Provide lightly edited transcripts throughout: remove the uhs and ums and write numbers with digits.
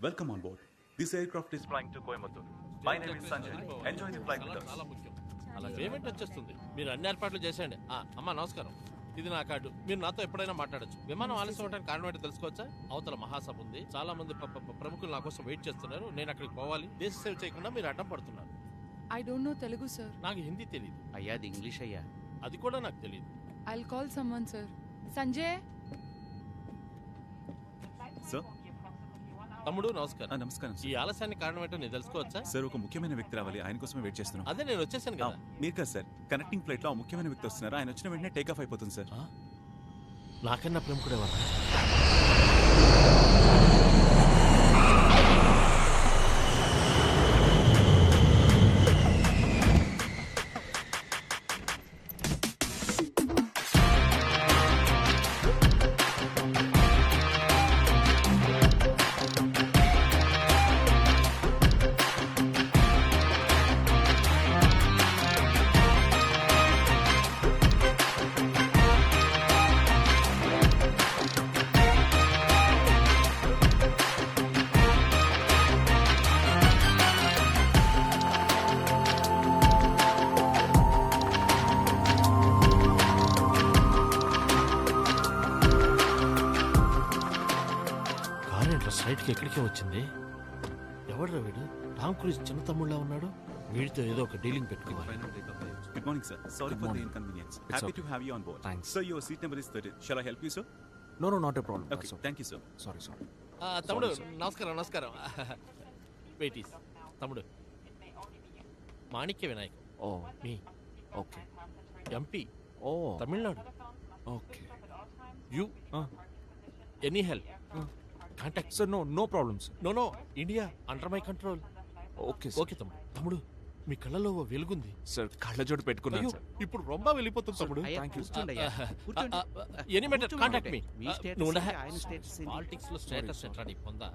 Welcome on board. This aircraft is flying to Coimbatore. My name is Sanjay. Enjoy the flight with us. చాలా ముఖ్యం. అలా payment వచ్చేస్తుంది. మీరు అన్ని ఏర్పాట్లు చేసేయండి. అమ్మా నమస్కారం. ఇది నా కార్డు. మీరు నాతో ఎప్పుడైనా మాట్లాడొచ్చు. విమానం ఆలస్యం అవడానికి కారణం ఏంటో తెలుసుకోవచ్చా? అవతల మహాసభ ఉంది. చాలా మంది ప్రముఖులు నా కోసం వెయిట్ చేస్తున్నారు. నేను అక్కడికి పోవాలి. దేశ సేవ చేయకుండా మీరు అడ్డం పడుతున్నారు. I don't know Telugu, sir. నాకు హిందీ తెలియదు. అయ్యా అది ఇంగ్లీష్ అయ్యా. అది కూడా నాకు తెలియదు. I'll call someone, sir. Sanjay? Sir? తమ్ముడు నమస్కారం. నమస్కారం ఈ ఆలస్యానికి కారణం ఏంటో నేను తెలుసుకోవచ్చా? సార్, ఒక ముఖ్యమైన వ్యక్తి రావాలి. ఆయన కోసమే వెయిట్ చేస్తున్నాం. అదే నేను వచ్చేసాను కదా. మీరు కదా సార్, కనెక్టింగ్ ఫ్లైట్ లో ఆ ముఖ్యమైన వ్యక్తి వస్తున్నారు. ఆయన వచ్చిన వెంటనే టేక్ ఆఫ్ అయిపోతుంది సార్. నాకన్నా ప్రముఖుడు ఎవరు? సైట్కి ఎక్కడికే వచ్చింది? ఎవడ్రా వీడు? టామ్ క్రూజ్ చిన్న తమ్ముళ్ళ ఉన్నాడు. వీడితో ఏదో ఒక డీలింగ్ పెట్టుకోవాలి. Good morning, sir. Sorry for the inconvenience. Happy to have you on board. Thanks. Sir, your seat number is 13. Shall I help you, sir? No, not a problem. Okay, thank you, sir. Sorry. తమ్ముడు నమస్కారం. వెయిటీస్ తమ్ముడు Manikya Vinayak. Oh, మీ okay. MP Oh, Tamil Nadu. okay. You Uh, any help contact. sir, no problem, sir. No India under my control. Okay, sir. Okay తమ్ముడు మీ కళ్ళలో ఓ వెలుగుంది. Sir, కళ్ళజోడు పెట్టుకున్నాను, sir. ఇప్పుడు రొంబ వెళ్ళిపోతుంది తమ్ముడు. అయ్యా కూర్చోండి. Any matter contact me. మీ స్టేటస్ నువ్వు ఏంటి? ఆయన స్టేటస్ ఏంటి? పాలిటిక్స్ లో స్టేటస్ ఎట్లా నీ పొందా?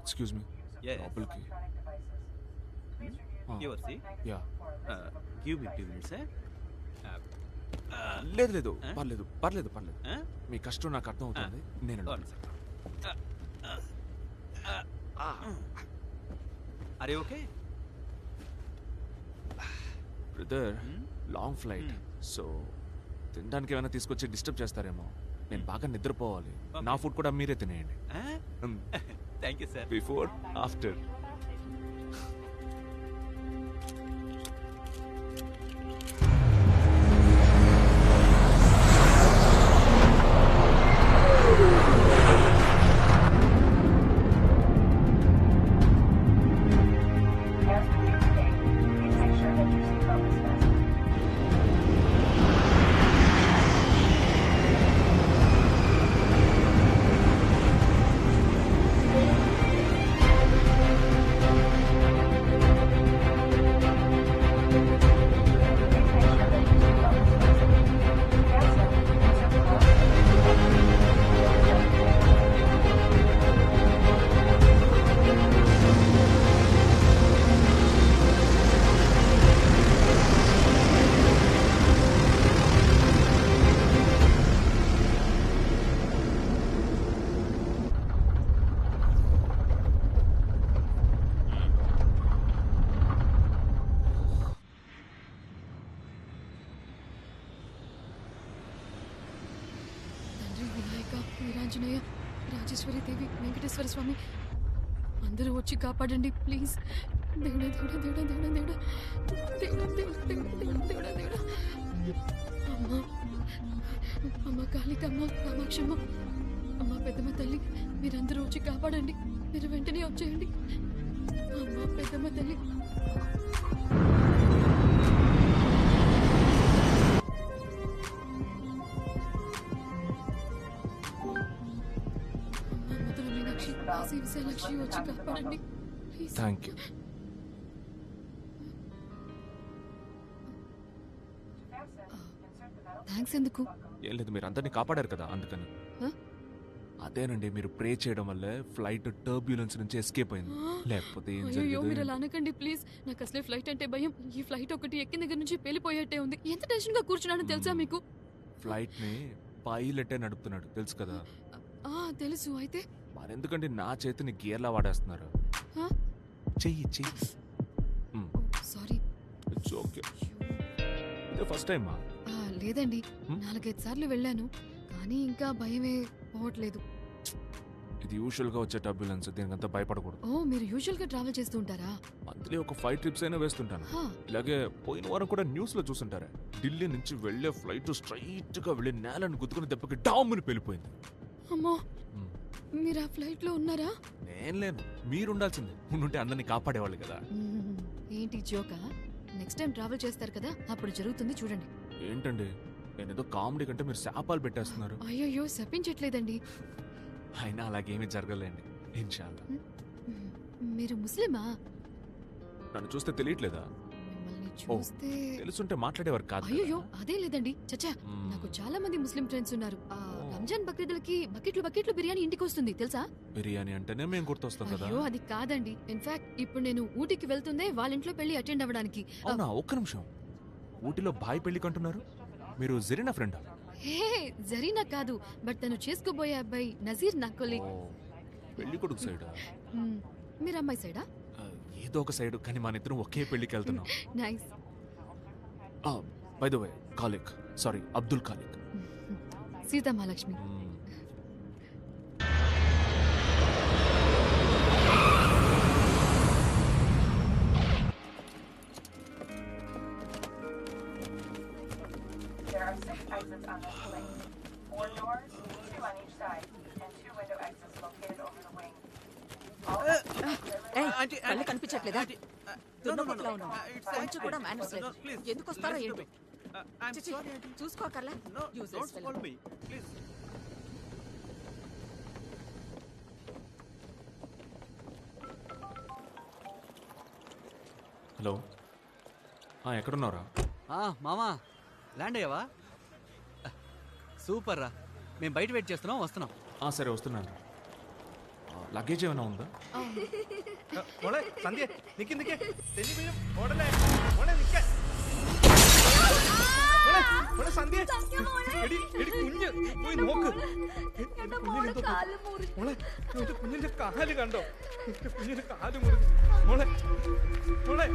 Excuse me. Yes. లోపలికి. Your seat. Yeah. Give me 2 minutes, sir. లేదు పర్లేదు. మీ కష్టం నాకు అర్థం అవుతుంది. నేను One second. Are you okay? Brother, long flight, so తినడానికి ఏమైనా తీసుకొచ్చి డిస్టర్బ్ చేస్తారేమో. నేను బాగా నిద్రపోవాలి. నా ఫుడ్ కూడా మీరే తినేయండి. Thank you, sir. Before after. Vinayaka, Veeranjaneya, Rajeshwari Devi, Venkateshwara Swamy అందరూ వచ్చి కాపాడండి ప్లీజ్. దేవుడా. అమ్మ కాళికమ్మ, కామాక్షమ్మ, అమ్మ పెద్దమ్మ తల్లి, మీరందరూ వచ్చి కాపాడండి. మీరు వెంటనే వచ్చేయండి. అమ్మ పెద్దమ్మ తల్లి. విశాలాక్షి వచ్చి కాపాడండి ప్లీజ్. Thank you. థ్యాంక్స్ ఎందుకు? ఏం లేదు, మీరు అందరినీ కాపాడారు కదా, అందుకని. అదేనండి, మీరు ప్రే చేయడం వల్లే ఫ్లైట్ టర్బ్యులెన్స్ నుంచి ఎస్కేప్ అయింది. లేకపోతే ఏం అయ్యో మీరు జరిగేది? అలా అనకండి ప్లీజ్. నాకు అసలే ఫ్లైట్ అంటే భయం. ఈ ఫ్లైట్ ఒకటి ఎక్కిన దగ్గర నుంచి పేలిపోయేట్టే ఉంది. ఎంత టెన్షన్ గా కూర్చున్నానో తెలుసా మీకు? ఫ్లైట్ ని పైలెట్టే నడుపుతున్నాడు తెలుసు కదా. తెలుసు. అయితే మరెందుకంటే నా చేతిని గేర్లా వాడేస్తున్నారు. చెయ్యి చెయ్యి. సారీ. It's okay. ఇదే ఫస్ట్ టైమా? లేదండి, 4-5 సార్లు వెళ్ళాను, కానీ ఇంకా భయమే పోవట్లేదు. ఇది యూజువల్ గా వచ్చే టర్బ్యులెన్స్, దీనికంతా భయపడకూడదు. ఓ, మీరు యూజువల్ గా ట్రావెల్ చేస్తూ ఉంటారా? మంత్లీ ఒక 5 ట్రిప్స్ అయినా వేస్తుంటాను. ఇలాగే పోయిన వారం కూడా న్యూస్ లో చూసుంటారా, ఢిల్లీ నుంచి వెళ్లే ఫ్లైట్ స్ట్రైట్ గా వెళ్లి నేలను గుద్దుకుని దెబ్బకి డామ్ని వెళ్ళిపోయింది. అమ్మో, మీరు ఆ ఫ్లైట్ లో ఉన్నారా? నేను లేను, మీరు ఉండాల్సింది. ఉండుంటే అందరినీ కాపాడేవాళ్ళు కదా. ఏంటి జోకా? నెక్స్ట్ టైం ట్రావెల్ చేస్తారు కదా, అప్పుడు జరుగుతుంది చూడండి. ఏంటండి, నేనేదో కామెడీ కంటే మీరు శాపాలు పెట్టేస్తున్నారు. అయ్యో, శపించట్లేదండి. అయినా అలాగేమీ జరగలేండి ఇన్షాల్లా. మీరు ముస్లిమా? నన్ను చూస్తే తెలియట్లేదా? మిమ్మల్ని చూస్తే తెలుసుంటే మాట్లాడేవారు కాదు. అయ్యో, అదే లేదండి. చచ్చా, నాకు చాలా మంది ముస్లిం ఫ్రెండ్స్ ఉన్నారు. రంజాన్ బక్రీద్లకి బకెట్లు బిర్యానీ ఇంటికి వస్తుంది తెలుసా? బిర్యానీ అంటేనే మేము గుర్తొస్తాం కదా. అయ్యో, అది కాదండి. ఇన్ఫాక్ట్ ఇప్పుడు నేను ఊటీకి వెళ్తుందే వాళ్ళ ఇంట్లో పెళ్లి అటెండ్ అవ్వడానికి. అవునా? ఒక్క నిమిషం. ఊటీలో బాయ్ పెళ్లికి అంటున్నారు, మీరు జరీనా ఫ్రెండా? హే, జరీనా కాదు, బట్ తను చేసుకోబోయే అబ్బాయి నజీర్ నా కొలీగ్. పెళ్లి కొడుకు సైడా? మీరు అమ్మాయి సైడా? ఏదో ఒక సైడ్, కానీ మన ఇద్దరం ఒకే పెళ్లికి వెళ్తున్నాం. Nice. By the way, Khaliq, sorry Abdul Khaliq. Sitamahalakshmi. There are 6 exits on this lane. 4 doors, 2 on each side, and 2 window exits located over the wing. కళ్ళు కనిపించట్లేదా? దున్నపోతులా ఉన్నావు. కొంచెం కూడా మేనర్స్ లేదు. ఎందుకు వస్తారో ఏంటో. చూసుకోకర్లా. Useless fellow. హలో, ఎక్కడున్నారా? మామా, ల్యాండ్ అయ్యావా? సూపర్ రా, మేము బయట వెయిట్ చేస్తున్నాం, వస్తున్నాం. సరే వస్తున్నాను. లగేజ్ ఏమైనా ఉందా? సంధ్య నిక్కిందికే ಸಂಧ್ಯೆ ಎಡಿ ಎಡಿ കുഞ്ഞ് പോയി നോക്ക്. കുഞ്ഞിന്റെ കാല് കണ്ടോ? കുഞ്ഞിന്റെ കാല് മുറിഞ്ഞു. മോളെ മോളെ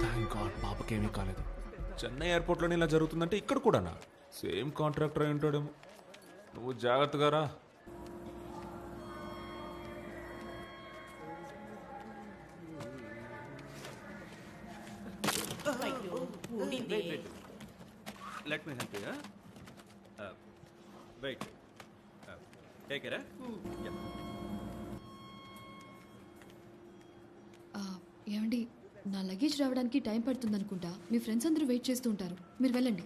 థ్యాంక్ గాడ్, పాపకేమీ కాలేదు. చెన్నై ఎయిర్పోర్ట్లోనే ఇలా జరుగుతుందంటే ఇక్కడ కూడానా? సేమ్ కాంట్రాక్టర్ అయి ఉంటాడేమో. నువ్వు జాగ్రత్తగా రా. Let me help you. Wait. Take it. Yeah. ఏమండి, నా లగేజ్ రావడానికి టైం పడుతుంది అనుకుంటా. మీ ఫ్రెండ్స్ అందరూ వెయిట్ చేస్తూ ఉంటారు, మీరు వెళ్ళండి.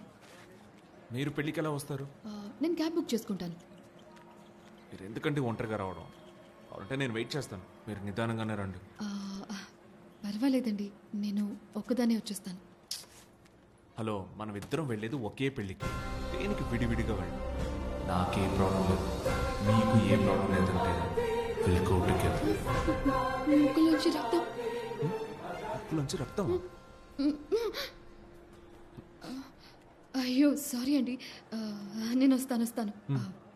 మీరు పెళ్ళికి ఎలా వస్తారు? నేను క్యాబ్ బుక్ చేసుకుంటాను. మీరు ఎందుకంటే ఒంటరిగా రావడం? అంటే నేను వెయిట్ చేస్తాను, మీరు నిదానంగానే రండి. పర్వాలేదండి, నేను ఒక్కదానే వచ్చేస్తాను. హలో, మనం ఇద్దరం వెళ్ళేది ఒకే పెళ్ళికి, దేనికి విడివిడిగా వెళ్ళి. నాకే ప్రాబ్లం లేదు, మీకు ఏ ప్రాబ్లం లేదంటే ముక్కులోంచి రక్తం. ముక్కులోంచి రక్తం? అయ్యో సారీ అండి, నేను వస్తాను.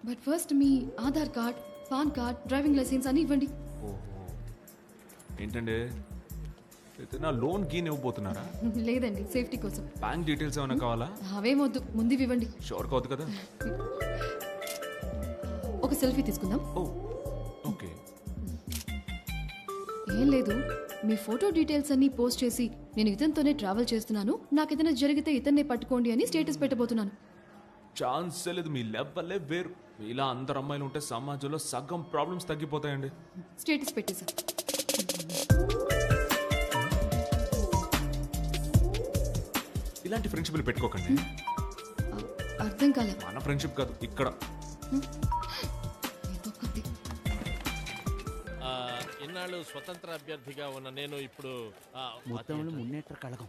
బట్ ఫస్ట్ మీ Aadhaar card, PAN card, driving licence అని ఇవ్వండి. ఓహో, ఏంటండి నా లోన్ గీన్ ఇవ్వబోతున్నారా? లేదండి, సేఫ్టీ కోసం. బ్యాంక్ డీటెయిల్స్ ఏమైనా కావాలా? అవేమొద్దు, ముందు ఇవ్వండి. షూర్ కావద్దు కదా? ఒక సెల్ఫీ తీసుకుందాం. ఓ ఓకే. ఏం లేదు, మీ ఫోటో డీటెయిల్స్ అన్ని పోస్ట్ చేసి నేను ఇతనితోనే ట్రావెల్ చేస్తున్నాను, నాకు ఏదైనా జరిగితే ఇతన్నే పట్టుకోండి అని స్టేటస్ పెట్టబోతున్నాను. ఛాన్స్ లేదు, మీ లెవెల్లే వేరు. ఇలా అందరు అమ్మాయిలు ఉంటే సమాజంలో సగం ప్రాబ్లమ్స్ తగ్గిపోతాయండి. స్టేటస్ పెట్టేసా. ఇలాంటి ఫ్రెండ్షిప్లు పెట్టుకోకండి. అర్థం కాలే. మన ఫ్రెండ్షిప్ కాదు ఇక్కడ. ఇన్నాళ్ళు స్వతంత్ర అభ్యర్థిగా ఉన్న నేను ఇప్పుడు మొత్తంలో మున్నేట్ర కళగం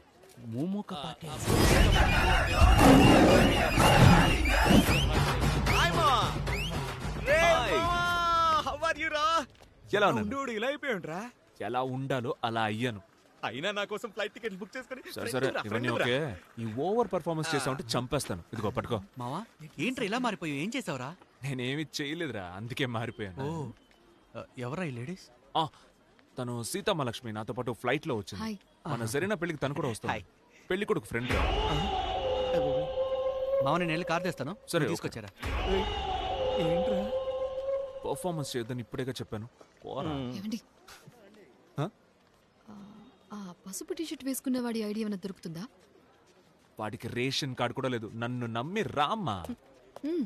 మూమూక పార్టీ. ఎలా ఉండు ఇలా అయిపోయాడురా. ఎలా ఉండాలో అలా అయ్యాను. అయినా నా కోసం ఫ్లైట్ టికెట్ బుక్ చేసుకుని సరే సరే ఇవన్నీ ఓకే. ఈ ఓవర్ పర్ఫార్మెన్స్ చేసావంటే చంపేస్తాను. ఇదిగో పట్టుకో. మావా ఏంట్రా ఇలా మారిపోయావు? ఏం చేసావురా? నేనేమి చేయలేదురా, అందుకే మారిపోయాను. ఎవరా ఈ లేడీస్? తను సీతమ్మలక్ష్మి నాతో పాటు ఫ్లైట్ లో వచ్చింది. హాయ్. మన సరైన పెళ్లికి తను కూడా వస్తుంది. పెళ్లి కొడుకు ఫ్రెండ్. మావ నేను వెళ్ళి కార్ తెస్తాను. సరే, నువ్వు తీసుకొచ్చారా? ఏంట్రా పర్ఫార్మెన్స్ చేయొద్దని ఇప్పుడేగా చెప్పాను. పోరా. ఏమండి హ? ఆ పసుపు టీషర్ట్ వేసుకున్న వాడి ఐడియా ఏమైనా దొరుకుతుందా? వాడికి రేషన్ కార్డు కూడా లేదు. నన్ను నమ్మి రామ్మా.